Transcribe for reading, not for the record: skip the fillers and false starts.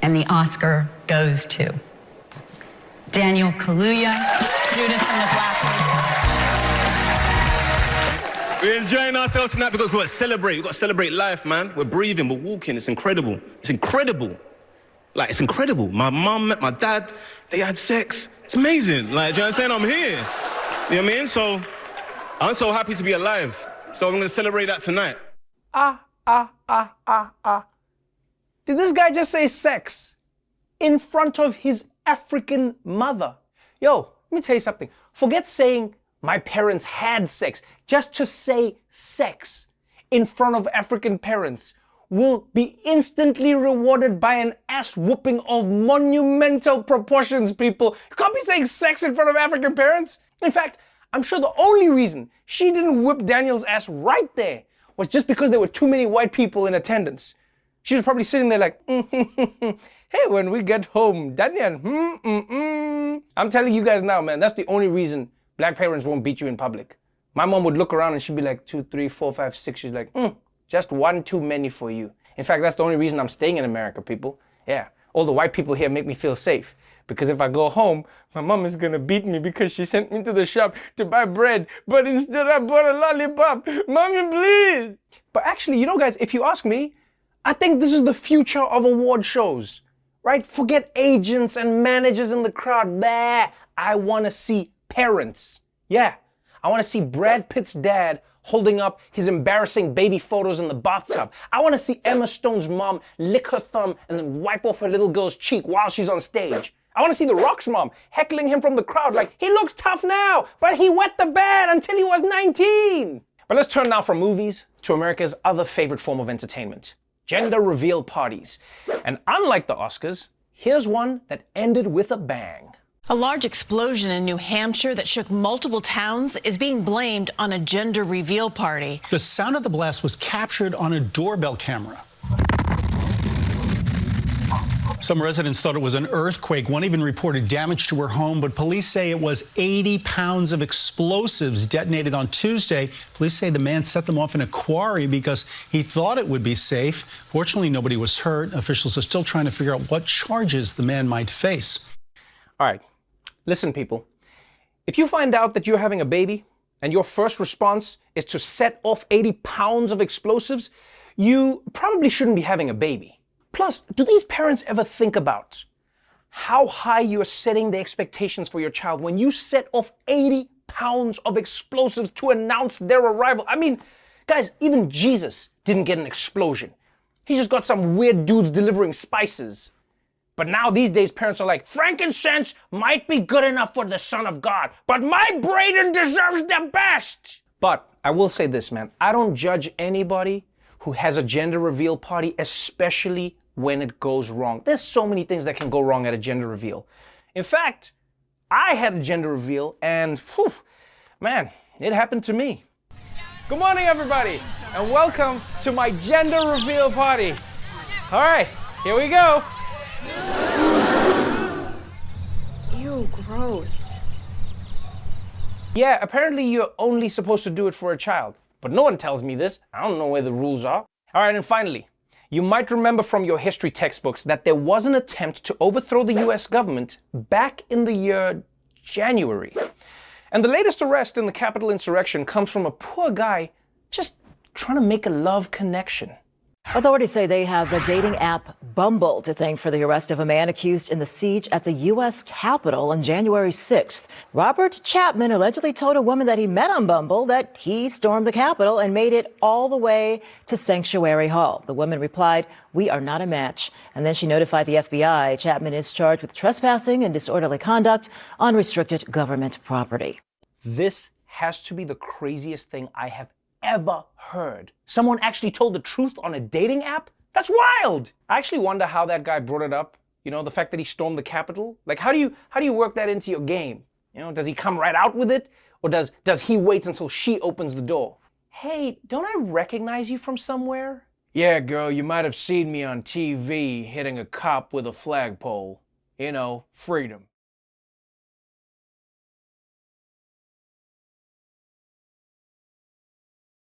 And the Oscar goes to Daniel Kaluuya, Judas and the Blacklist. We're enjoying ourselves tonight because we've got to celebrate. We've got to celebrate life, man. We're breathing, we're walking. It's incredible. It's incredible. Like, it's incredible. My mum met my dad. They had sex. It's amazing. Like, do you know what I'm saying? I'm here. You know what I mean? So, I'm so happy to be alive. So I'm going to celebrate that tonight. Did this guy just say sex in front of his African mother? Yo, let me tell you something. Forget saying my parents had sex. Just to say sex in front of African parents will be instantly rewarded by an ass whooping of monumental proportions, people. You can't be saying sex in front of African parents. In fact, I'm sure the only reason she didn't whip Daniel's ass right there was just because there were too many white people in attendance. She was probably sitting there like, hey, when we get home, Daniel, I'm telling you guys now, man, that's the only reason black parents won't beat you in public. My mom would look around and she'd be like, 2, 3, 4, 5, 6. She's like, just one too many for you. In fact, that's the only reason I'm staying in America, people. Yeah, all the white people here make me feel safe. Because if I go home, my mom is gonna beat me because she sent me to the shop to buy bread, but instead I bought a lollipop. Mommy, please. But actually, you know, guys, if you ask me, I think this is the future of award shows, right? Forget agents and managers in the crowd. Bah, I wanna see parents. Yeah, I wanna see Brad Pitt's dad holding up his embarrassing baby photos in the bathtub. I wanna see Emma Stone's mom lick her thumb and then wipe off her little girl's cheek while she's on stage. I wanna see The Rock's mom heckling him from the crowd like, he looks tough now, but he wet the bed until he was 19. But let's turn now from movies to America's other favorite form of entertainment. Gender reveal parties. And unlike the Oscars, here's one that ended with a bang. A large explosion in New Hampshire that shook multiple towns is being blamed on a gender reveal party. The sound of the blast was captured on a doorbell camera. Some residents thought it was an earthquake. One even reported damage to her home, but police say it was 80 pounds of explosives detonated on Tuesday. Police say the man set them off in a quarry because he thought it would be safe. Fortunately, nobody was hurt. Officials are still trying to figure out what charges the man might face. All right, listen, people. If you find out that you're having a baby and your first response is to set off 80 pounds of explosives, you probably shouldn't be having a baby. Plus, do these parents ever think about how high you're setting the expectations for your child when you set off 80 pounds of explosives to announce their arrival? I mean, guys, even Jesus didn't get an explosion. He just got some weird dudes delivering spices. But now these days, parents are like, frankincense might be good enough for the Son of God, but my Brayden deserves the best. But I will say this, man, I don't judge anybody who has a gender reveal party, especially when it goes wrong. There's so many things that can go wrong at a gender reveal. In fact, I had a gender reveal and, whew, man, it happened to me. Good morning, everybody, and welcome to my gender reveal party. All right, here we go. Ew, gross. Yeah, apparently you're only supposed to do it for a child. But no one tells me this. I don't know where the rules are. All right, and finally, you might remember from your history textbooks that there was an attempt to overthrow the US government back in the year January. And the latest arrest in the Capitol insurrection comes from a poor guy just trying to make a love connection. Authorities say they have the dating app Bumble to thank for the arrest of a man accused in the siege at the U.S. Capitol on January 6th. Robert Chapman allegedly told a woman that he met on Bumble that he stormed the Capitol and made it all the way to Sanctuary Hall. The woman replied, "We are not a match." And then she notified the FBI. Chapman is charged with trespassing and disorderly conduct on restricted government property. This has to be the craziest thing I have ever heard. Someone actually told the truth on a dating app? That's wild! I actually wonder how that guy brought it up. You know, the fact that he stormed the Capitol. Like, how do you work that into your game? You know, does he come right out with it? Or does he wait until she opens the door? Hey, don't I recognize you from somewhere? Yeah, girl, you might have seen me on TV hitting a cop with a flagpole. You know, freedom.